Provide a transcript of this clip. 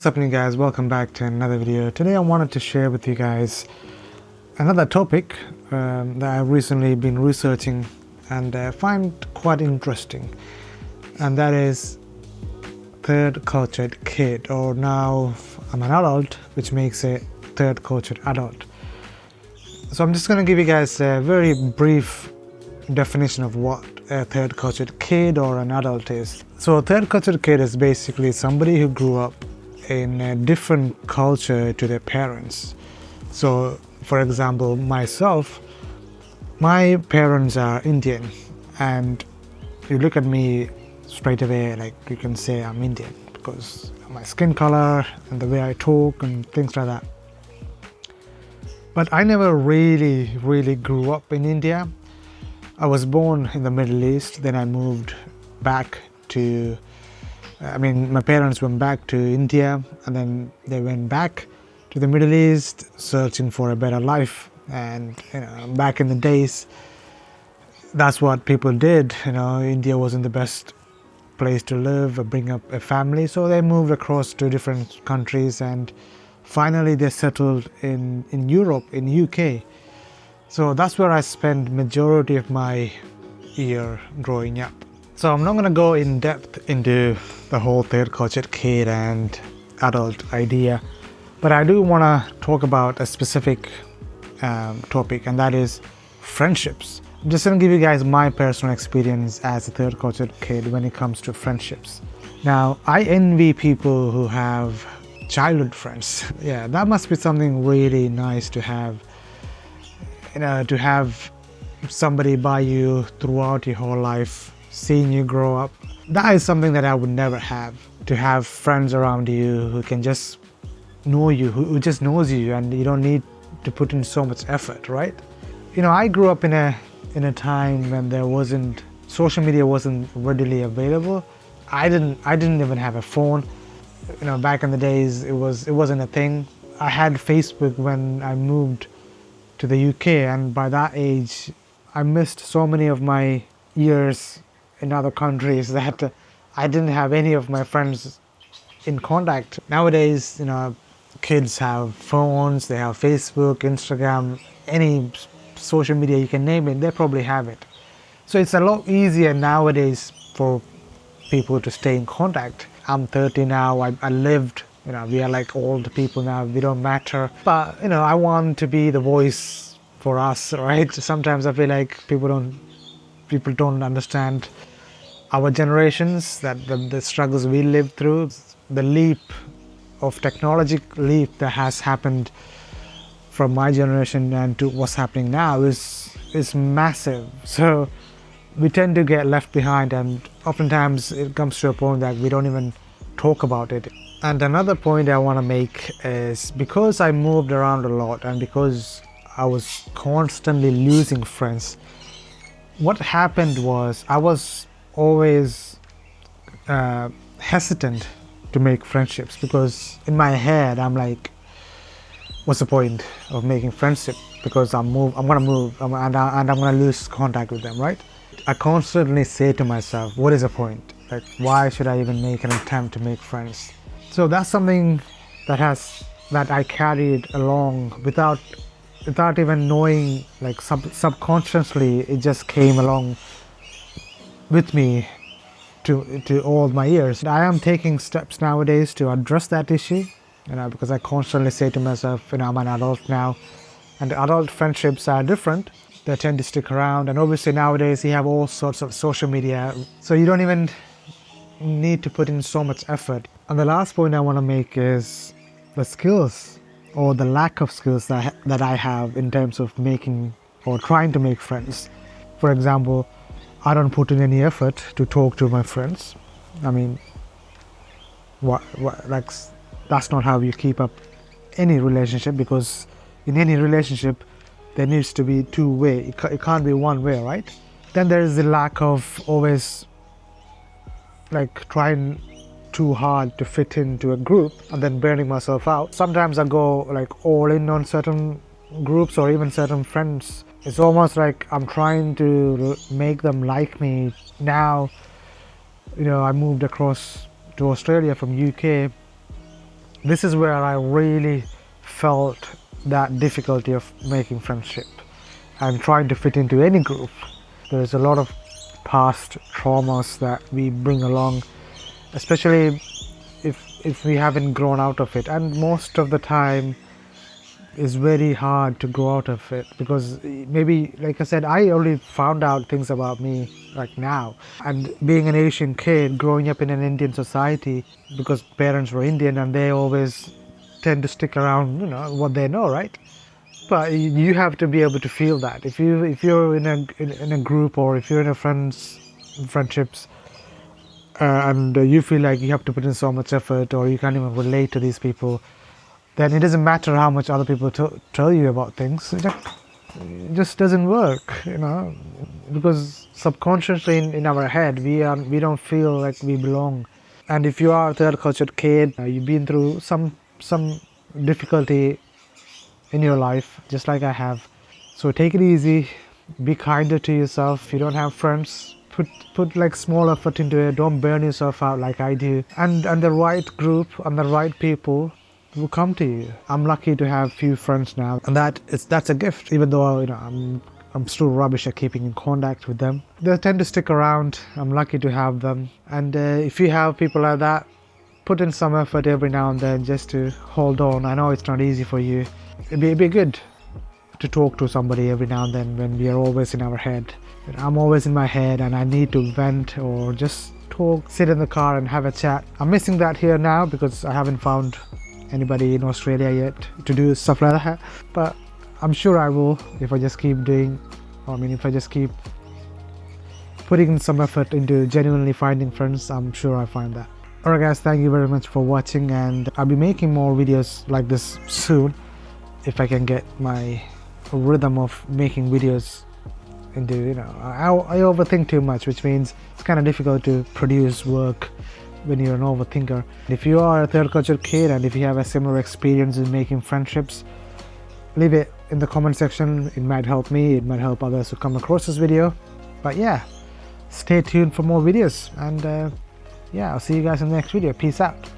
What's happening, guys? Welcome back to another video. Today I wanted to share with you guys another topic that I've recently been researching and find quite interesting, and that is third cultured kid, or now I'm an adult, which makes a third cultured adult. So I'm just going to give you guys a very brief definition of what a third cultured kid or an adult is. So a third cultured kid is basically somebody who grew up in a different culture to their parents. So for example, myself, my parents are Indian, and you look at me straight away, like you can say I'm Indian because my skin color and the way I talk and things like that. But I never really grew up in India. I was born in the Middle East, then I moved back to my parents went back to India, and then they went back to the Middle East searching for a better life. And back in the days, that's what people did. India wasn't the best place to live or bring up a family, so they moved across to different countries, and finally they settled in Europe, in UK. So that's where I spent majority of my year growing up. So I'm not going to go in depth into the whole third cultured kid and adult idea, but I do want to talk about a specific topic, and that is friendships. I'm just going to give you guys my personal experience as a third cultured kid when it comes to friendships. Now, I envy people who have childhood friends. Yeah, that must be something really nice to have. To have somebody by you throughout your whole life, seeing you grow up. That is something that I would never have. To have friends around you who can just know you, who just knows you, and you don't need to put in so much effort, right? I grew up in a time when social media wasn't readily available. I didn't even have a phone. Back in the days it wasn't a thing. I had Facebook when I moved to the UK, and by that age I missed so many of my years in other countries that I didn't have any of my friends in contact. Nowadays, kids have phones, they have Facebook, Instagram, any social media you can name it, they probably have it. So it's a lot easier nowadays for people to stay in contact. I'm 30 now, I lived, we are like old people now, we don't matter. But, I want to be the voice for us, right? Sometimes I feel like people don't understand our generations, that the struggles we lived through, the leap of technology leap that has happened from my generation and to what's happening now is massive. So we tend to get left behind, and oftentimes it comes to a point that we don't even talk about it. And another point I want to make is, because I moved around a lot and because I was constantly losing friends, what happened was I was always hesitant to make friendships, because in my head I'm like, what's the point of making friendship, because I'm gonna move and I'm gonna lose contact with them, right? I constantly say to myself, what is the point? Like, why should I even make an attempt to make friends? So that's something that I carried along without even knowing, like subconsciously it just came along with me to all my years. I am taking steps nowadays to address that issue, because I constantly say to myself, I'm an adult now, and adult friendships are different. They tend to stick around, and obviously nowadays you have all sorts of social media, so you don't even need to put in so much effort. And the last point I want to make is the skills, or the lack of skills that I have in terms of making or trying to make friends. For example, I don't put in any effort to talk to my friends. That's not how you keep up any relationship, because in any relationship there needs to be two-way. It can't be one way, right? Then there is the lack of always like trying too hard to fit into a group and then burning myself out. Sometimes I go like all in on certain groups or even certain friends. It's almost like I'm trying to make them like me. Now, I moved across to Australia from UK, This is where I really felt that difficulty of making friendship and trying to fit into any group. There's a lot of past traumas that we bring along, especially if we haven't grown out of it, and most of the time it's very hard to grow out of it, because maybe, like I said, I only found out things about me like now. And being an Asian kid growing up in an Indian society, because parents were Indian and they always tend to stick around, what they know, right? But you have to be able to feel that if you're in a group, or if you're in a friendships, and you feel like you have to put in so much effort, or you can't even relate to these people, then it doesn't matter how much other people tell you about things. It just doesn't work, because subconsciously in our head we don't feel like we belong. And if you are a third cultured kid, you've been through some difficulty in your life, just like I have. So take it easy, be kinder to yourself. If you don't have friends, put like small effort into it. Don't burn yourself out like I do. And the right group and the right people will come to you. I'm lucky to have few friends now, and that's a gift. Even though I'm still rubbish at keeping in contact with them, they tend to stick around. I'm lucky to have them. And if you have people like that, put in some effort every now and then just to hold on. I know it's not easy for you. It'd be good to talk to somebody every now and then when we are always in our head. I'm always in my head and I need to vent or just talk, sit in the car and have a chat. I'm missing that here now because I haven't found anybody in Australia yet to do stuff like that. But I'm sure I will if I just keep if I just keep putting some effort into genuinely finding friends. I'm sure I'll find that. Alright guys, thank you very much for watching, and I'll be making more videos like this soon if I can get my rhythm of making videos into, I overthink too much, which means it's kind of difficult to produce work when you're an overthinker. If you are a third culture kid and if you have a similar experience in making friendships, leave it in the comment section. It might help me, it might help others who come across this video. But yeah, stay tuned for more videos, and yeah, I'll see you guys in the next video. Peace out.